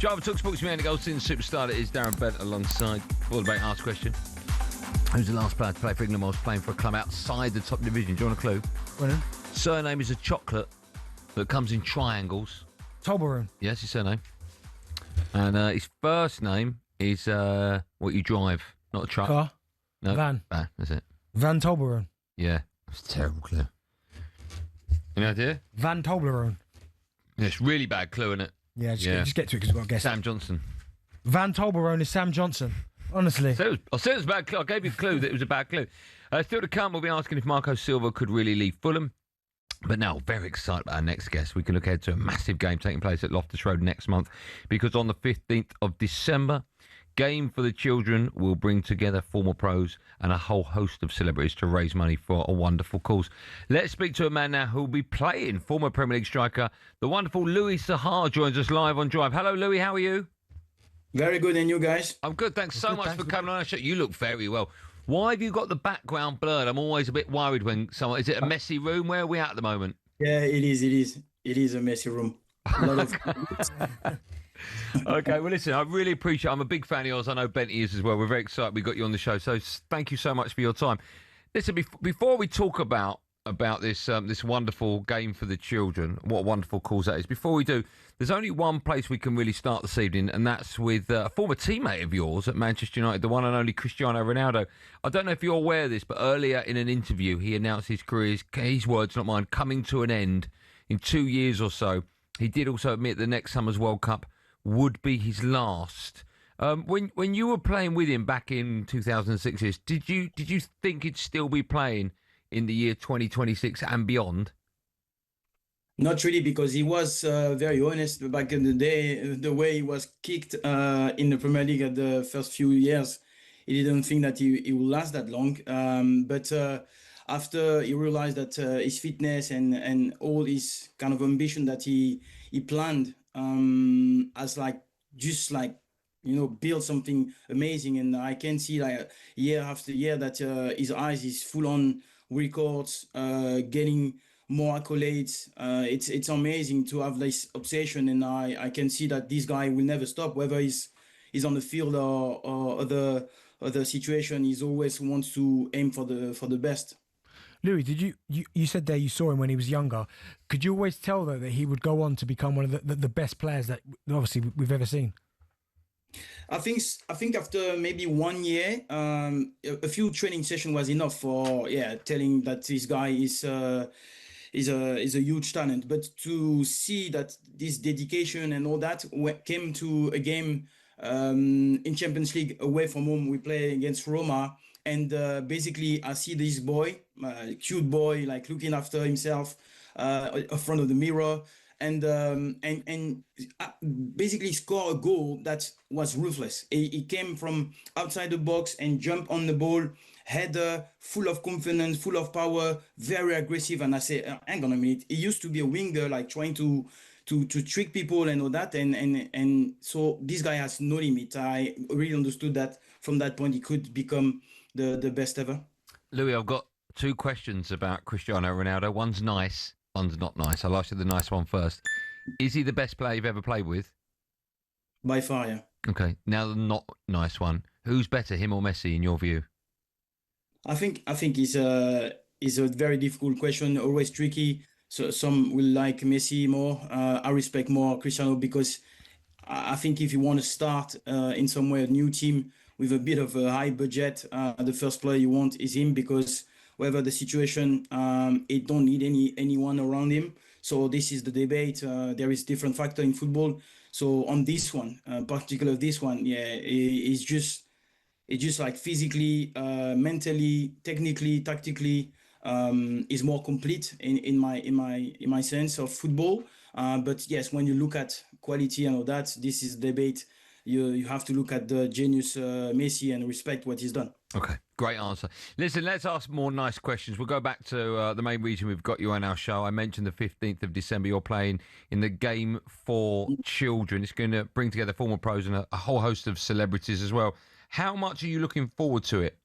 Driver Talk Sports Man, the Goldstein superstar that is Darren Bent alongside All About Ask Question. Who's the last player to play for England whilst playing for a club outside the top division? Do you want a clue? Well, Surname is a chocolate that comes in triangles. Tolbaron. Yes, his surname. And his first name is what you drive, not a truck. Car. No. Van. That's it. Van Tolbaron. Yeah. That's a terrible clue. Any idea? Van Tolbaron. Yeah, it's really bad clue, isn't it? Yeah, just get to it because we've got to guess. Sam Johnson. Van Tolbaron is Sam Johnson. Honestly. I said it was a bad clue. I gave you a clue that it was a bad clue. Still to come, we'll be asking if Marco Silva could really leave Fulham. But now, very excited about our next guest. We can look ahead to a massive game taking place at Loftus Road next month because on the 15th of December, Game for the Children will bring together former pros and a whole host of celebrities to raise money for a wonderful cause. Let's speak to a man now who will be playing. Former Premier League striker, the wonderful Louis Saha joins us live on Drive. Hello, Louis. How are you? Very good, and you guys? I'm good. Thanks so much for coming on our show. You look very well. Why have you got the background blurred? I'm always a bit worried when someone... Is it a messy room? Where are we at the moment? Yeah, it is. It is a messy room. A lot of... Okay, well, listen, I really appreciate it. I'm a big fan of yours. I know Benty is as well. We're very excited we got you on the show. So thank you so much for your time. Listen, before we talk about this this wonderful game for the children, what a wonderful cause that is, before we do, there's only one place we can really start this evening, and that's with a former teammate of yours at Manchester United, the one and only Cristiano Ronaldo. I don't know if you're aware of this, but earlier in an interview, he announced his career, his words, not mine, coming to an end in 2 years or so. He did also admit the next summer's World Cup would be his last. When you were playing with him back in 2006, did you think he'd still be playing in the year 2026 and beyond? Not really, because he was very honest back in the day. The way he was kicked in the Premier League at the first few years, he didn't think that he would last that long. But after he realized that his fitness and all his kind of ambition that he planned as build something amazing. And I can see like year after year that his eyes is full on records, getting more accolades. It's amazing to have this obsession, and I can see that this guy will never stop, whether he's on the field or other situation. He's always wants to aim for the best. Louis, did you said there you saw him when he was younger. Could you always tell though that he would go on to become one of the best players that obviously we've ever seen? I think after maybe 1 year, a few training sessions was enough for telling that this guy is a huge talent. But to see that this dedication and all that came to a game in Champions League away from home, we play against Roma. And basically, I see this boy, cute boy, like looking after himself in front of the mirror, and basically score a goal that was ruthless. He came from outside the box and jumped on the ball, header, full of confidence, full of power, very aggressive. And I say, hang on a minute, he used to be a winger, like trying to trick people and all that. And so this guy has no limit. I really understood that from that point he could become the best ever. Louis, I've got two questions about Cristiano Ronaldo. One's nice, one's not nice. I'll ask you the nice one first. Is he the best player you've ever played with? By far, yeah. Okay, now the not nice one. Who's better, him or Messi, in your view? I think it's a very difficult question, always tricky. So some will like Messi more. I respect more Cristiano because I think if you want to start in some way a new team with a bit of a high budget, the first player you want is him because whatever the situation, it don't need anyone around him. So this is the debate. There is different factor in football. So on this one, particular this one, it's just like physically, mentally, technically, tactically, is more complete in my sense of football. But yes, when you look at quality and all that, this is debate. You have to look at the genius Messi and respect what he's done. Okay, great answer. Listen, let's ask more nice questions. We'll go back to the main reason we've got you on our show. I mentioned the 15th of December you're playing in the Game for Children. It's going to bring together former pros and a whole host of celebrities as well. How much are you looking forward to it?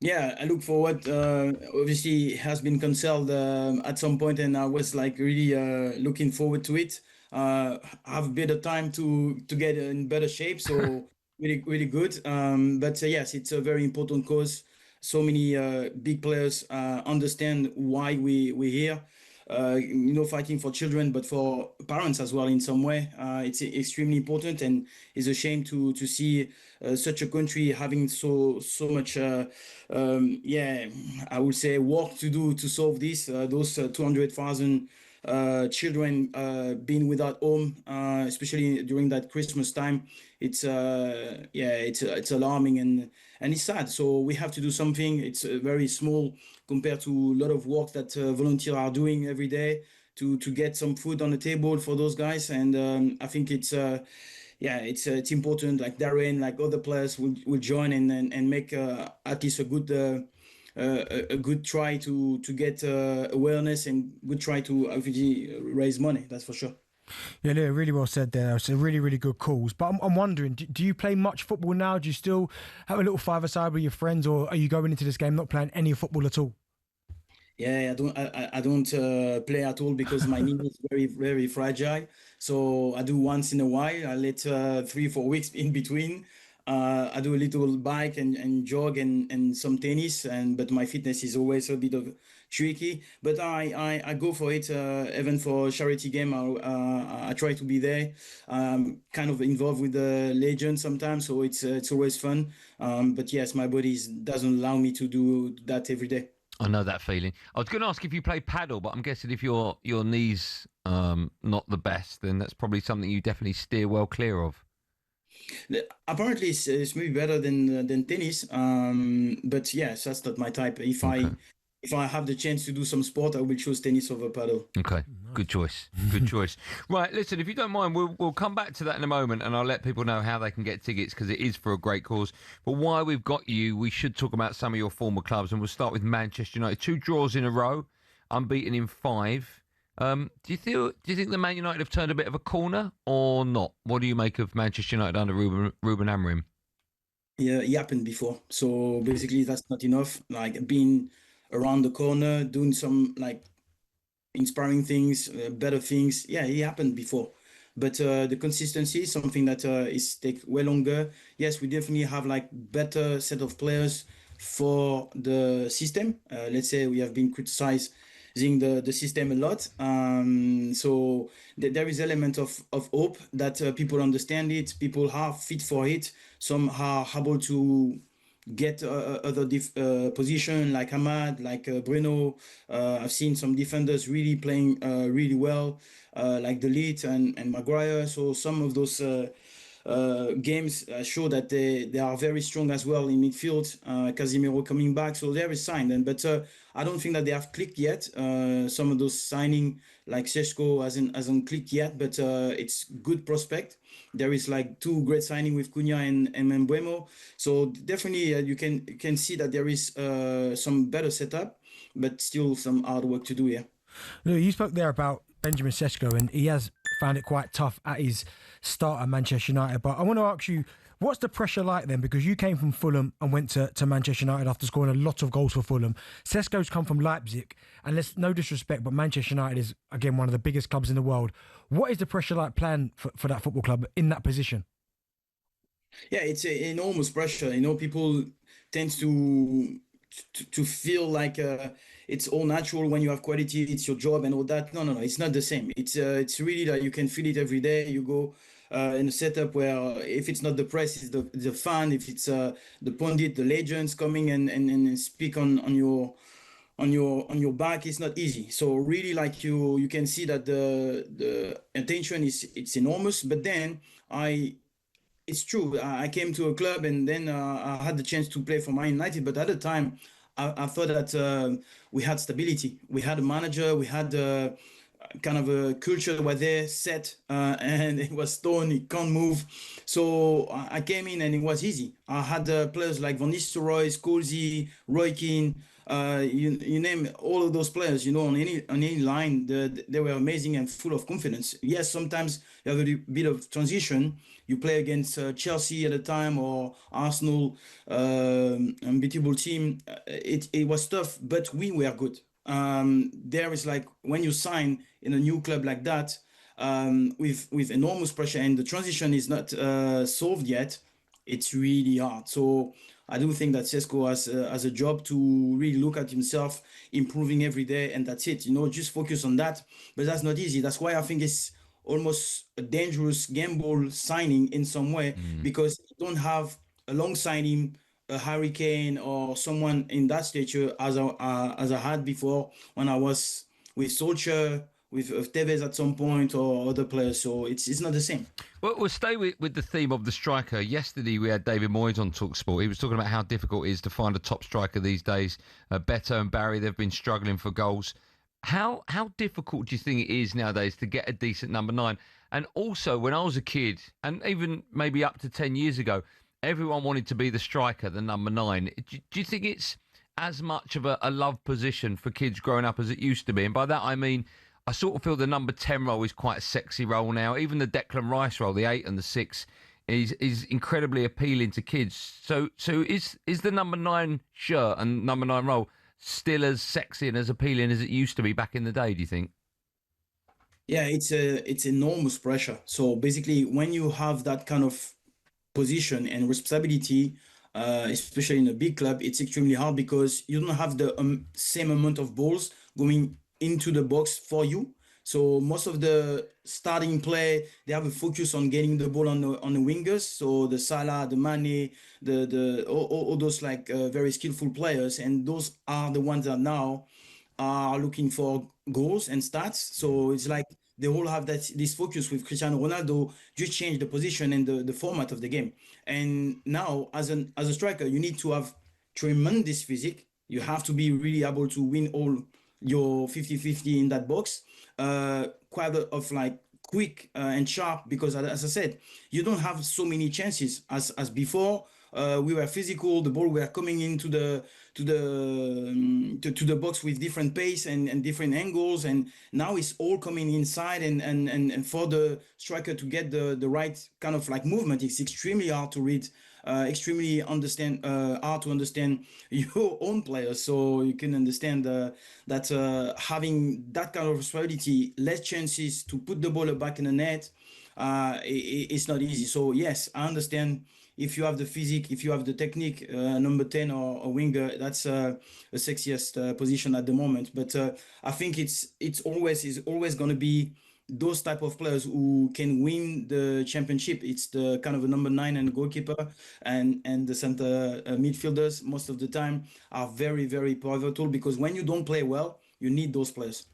Yeah, I look forward. Obviously, it has been cancelled at some point, and I was like really looking forward to it. have a bit of time to get in better shape. So really good. But yes, it's a very important cause. So many big players understand why we're here. Fighting for children, but for parents as well in some way. It's extremely important, and it's a shame to see such a country having so much, I would say, work to do to solve this. Those 200,000 children being without home, especially during that Christmas time. It's alarming and it's sad. So we have to do something. It's very small compared to a lot of work that volunteers are doing every day to get some food on the table for those guys. And I think it's important. Like Darren, like other players will join and make at least a good try to get awareness and good try to actually raise money. That's for sure. Yeah, really well said there. It's a really good cause. But I'm wondering, do you play much football now? Do you still have a little five-a-side with your friends, or are you going into this game not playing any football at all? Yeah, I don't play at all because my knee is very fragile. So I do once in a while. I let 3 4 weeks in between. I do a little bike and jog and some tennis, but my fitness is always a bit of tricky. But I go for it. Even for charity game, I try to be there. Kind of involved with the legend sometimes, so it's always fun. But yes, my body doesn't allow me to do that every day. I know that feeling. I was going to ask if you play paddle, but I'm guessing if your knees not the best, then that's probably something you definitely steer well clear of. Apparently, it's maybe better than tennis. But yes, that's not my type. Okay. If I have the chance to do some sport, I will choose tennis over paddle. Okay. Good choice. Good choice. Right. Listen, if you don't mind, we'll come back to that in a moment, and I'll let people know how they can get tickets because it is for a great cause. But while we've got you, we should talk about some of your former clubs, and we'll start with Manchester United. 2 draws in a row, unbeaten in 5. Do you think the Man United have turned a bit of a corner or not? What do you make of Manchester United under Ruben Amorim? Yeah, it happened before. So basically, that's not enough. Like being around the corner, doing some like inspiring things, better things. Yeah, it happened before. But the consistency is something that is take way longer. Yes, we definitely have like better set of players for the system. Let's say we have been criticizing the system a lot. So there is element of hope that people understand it, people are fit for it. Some are able to get other position like Ahmad, like Bruno. I've seen some defenders really playing really well, like Delete and Maguire. So some of those games show that they are very strong as well in midfield. Casemiro coming back, so there is sign. But I don't think that they have clicked yet. Some of those signing like Seshko hasn't clicked yet, but it's good prospect. There is like 2 great signing with Cunha and Mbeumo. So definitely you can see that there is some better setup, but still some hard work to do here. No, you spoke there about Benjamin Sesko, and he has found it quite tough at his start at Manchester United. But I want to ask you, what's the pressure like then? Because you came from Fulham and went to Manchester United after scoring a lot of goals for Fulham. Sesko's come from Leipzig, and let's no disrespect, but Manchester United is again one of the biggest clubs in the world. What is the pressure like playing for that football club in that position? Yeah, it's enormous pressure. People tend to feel like it's all natural when you have quality, it's your job and all that. No, it's not the same. It's really like you can feel it every day. You go in a setup where if it's not the press, it's the fan. If it's the pundit, the legends coming and speak on your back, it's not easy. So really, like you can see that the attention it's enormous. But then it's true. I came to a club and then I had the chance to play for Man United. But at the time, I thought that we had stability. We had a manager. We had kind of a culture that was there set, and it was stone. It can't move. So I came in and it was easy. I had players like Van Nistelrooy, Scholzi, Roy Keane. You name all of those players, on any line, they were amazing and full of confidence. Yes, sometimes you have a bit of transition. You play against Chelsea at the time or Arsenal, unbeatable team. It was tough, but we were good. There is like when you sign in a new club like that, with enormous pressure, and the transition is not solved yet, it's really hard. So I do think that Sesko has a job to really look at himself, improving every day, and that's it. Just focus on that. But that's not easy. That's why I think it's almost a dangerous gamble signing in some way, because you don't have alongside him a Hurricane or someone in that stature as I had before when I was with Solskjaer, with Tevez at some point, or other players. So it's not the same. Well, we'll stay with the theme of the striker. Yesterday, we had David Moyes on talkSPORT. He was talking about how difficult it is to find a top striker these days. Beto and Barry, they've been struggling for goals. How difficult do you think it is nowadays to get a decent number 9? And also, when I was a kid, and even maybe up to 10 years ago, everyone wanted to be the striker, the number 9. Do you think it's as much of a love position for kids growing up as it used to be? And by that, I mean, I sort of feel the number 10 role is quite a sexy role now. Even the Declan Rice role, the 8 and the 6, is incredibly appealing to kids. So is the number 9 shirt and number 9 role still as sexy and as appealing as it used to be back in the day, do you think? Yeah, it's enormous pressure. So basically, when you have that kind of position and responsibility, especially in a big club, it's extremely hard because you don't have the same amount of balls going into the box for you. So most of the starting play, they have a focus on getting the ball on the wingers. So the Salah, the Mane, the all those like very skillful players, and those are the ones that now are looking for goals and stats. So it's like they all have this focus with Cristiano Ronaldo, just change the position and the format of the game. And now, as a striker, you need to have tremendous physique. You have to be really able to win all your 50-50 in that box. Quite of like quick and sharp, because as I said, you don't have so many chances as before. We were physical. The ball were coming into the box with different pace and different angles, and now it's all coming inside. And for the striker to get the right kind of like movement, it's extremely hard to read. Extremely hard to understand your own players, so you can understand that having that kind of responsibility, less chances to put the ball back in the net, it's not easy. So yes, I understand. If you have the physique, if you have the technique, number 10 or a winger, that's the sexiest position at the moment. But I think it's always going to be those type of players who can win the championship. It's the kind of a number 9 and goalkeeper, and the center midfielders most of the time are very, very pivotal, because when you don't play well, you need those players.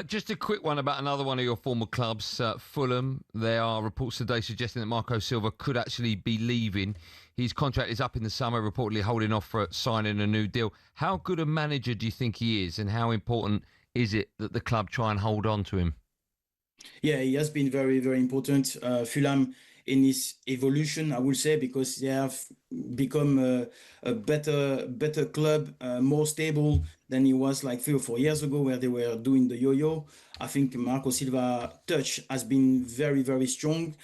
Just a quick one about another one of your former clubs, Fulham. There are reports today suggesting that Marco Silva could actually be leaving. His contract is up in the summer, reportedly holding off for signing a new deal. How good a manager do you think he is, and how important is it that the club try and hold on to him? Yeah, he has been very, very important. Fulham in his evolution, I would say, because they have become a better club, more stable than he was like 3 or 4 years ago, where they were doing the yo-yo. I think Marco Silva touch has been very, very strong.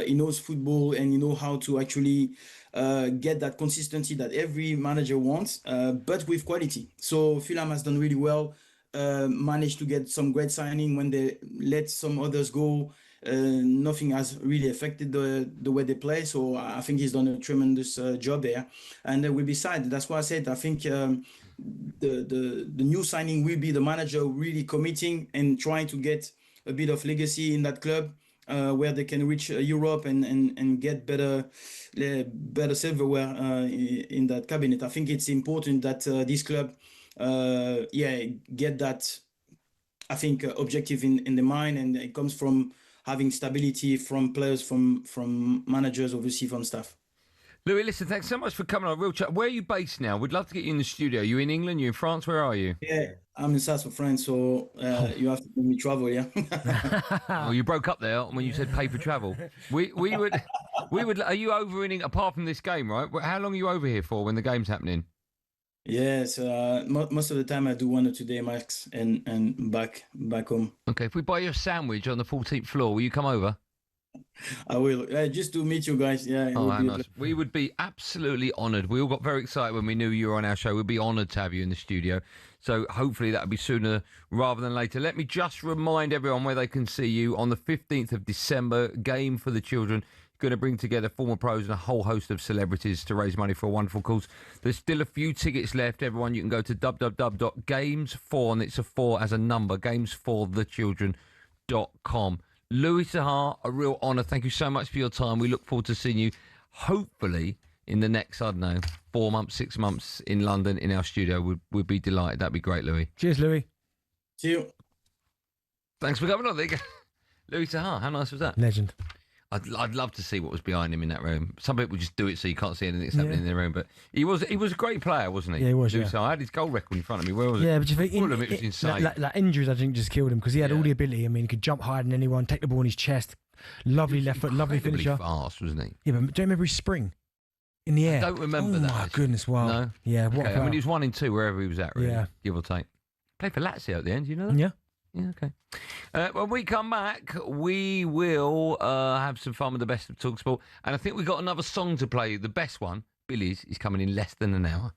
He knows football, and he knows how to actually get that consistency that every manager wants, but with quality. So Fulham has done really well. Managed to get some great signing when they let some others go. Nothing has really affected the way they play. So I think he's done a tremendous job there. And we'll be sad. That's why I said I think the new signing will be the manager really committing and trying to get a bit of legacy in that club, where they can reach Europe and get better silverware in that cabinet. I think it's important that this club get that, I think, objective in the mind, and it comes from having stability from players, from managers, obviously from staff. Louis, listen, thanks so much for coming on Real Chat. Where are you based now? We'd love to get you in the studio. You in England? You in France? Where are you? Yeah, I'm in south of France, so you have to let me travel, yeah. Well, you broke up there when you said pay for travel. We would. Are you over in, apart from this game, right? How long are you over here for when the game's happening? Yes, most of the time I do 1 or 2 days max, and back home. Okay, if we buy you a sandwich on the 14th floor, will you come over? I will. Just to meet you guys. Yeah, it Oh, would how be a nice. We would be absolutely honoured. We all got very excited when we knew you were on our show. We'd be honoured to have you in the studio. So hopefully that'll be sooner rather than later. Let me just remind everyone where they can see you on the 15th of December, Game for the Children. Going to bring together former pros and a whole host of celebrities to raise money for a wonderful cause. There's still a few tickets left. Everyone, you can go to www.games4, and it's a 4 as a number, games4thechildren.com. Louis Saha, a real honour. Thank you so much for your time. We look forward to seeing you, hopefully, in the next, 4 months, 6 months in London in our studio. We'd be delighted. That'd be great, Louis. Cheers, Louis. See you. Thanks for coming on. There you go. Louis Saha, how nice was that? Legend. I'd love to see what was behind him in that room. Some people just do it so you can't see anything that's happening in the room. But he was a great player, wasn't he? Yeah, he was. Louis Saha. I had his goal record in front of me. Where was it? Yeah, but you think Fulham, it was insane. Like injuries, I think, just killed him because he had all the ability. I mean, he could jump higher than anyone, take the ball in his chest. Lovely left foot, lovely Incredibly finisher. fast, wasn't he? Yeah, but don't you remember his spring in the air? I don't remember oh that. Oh my actually. goodness! Wow. No. Yeah. What? Okay. I mean, he was 1 and 2 wherever he was at, really. Yeah. Give or take. Played for Lazio at the end. Do you know that? Yeah. Yeah, okay. When we come back, we will have some fun with the best of talkSPORT. And I think we've got another song to play. The best one, Billy's, is coming in less than an hour.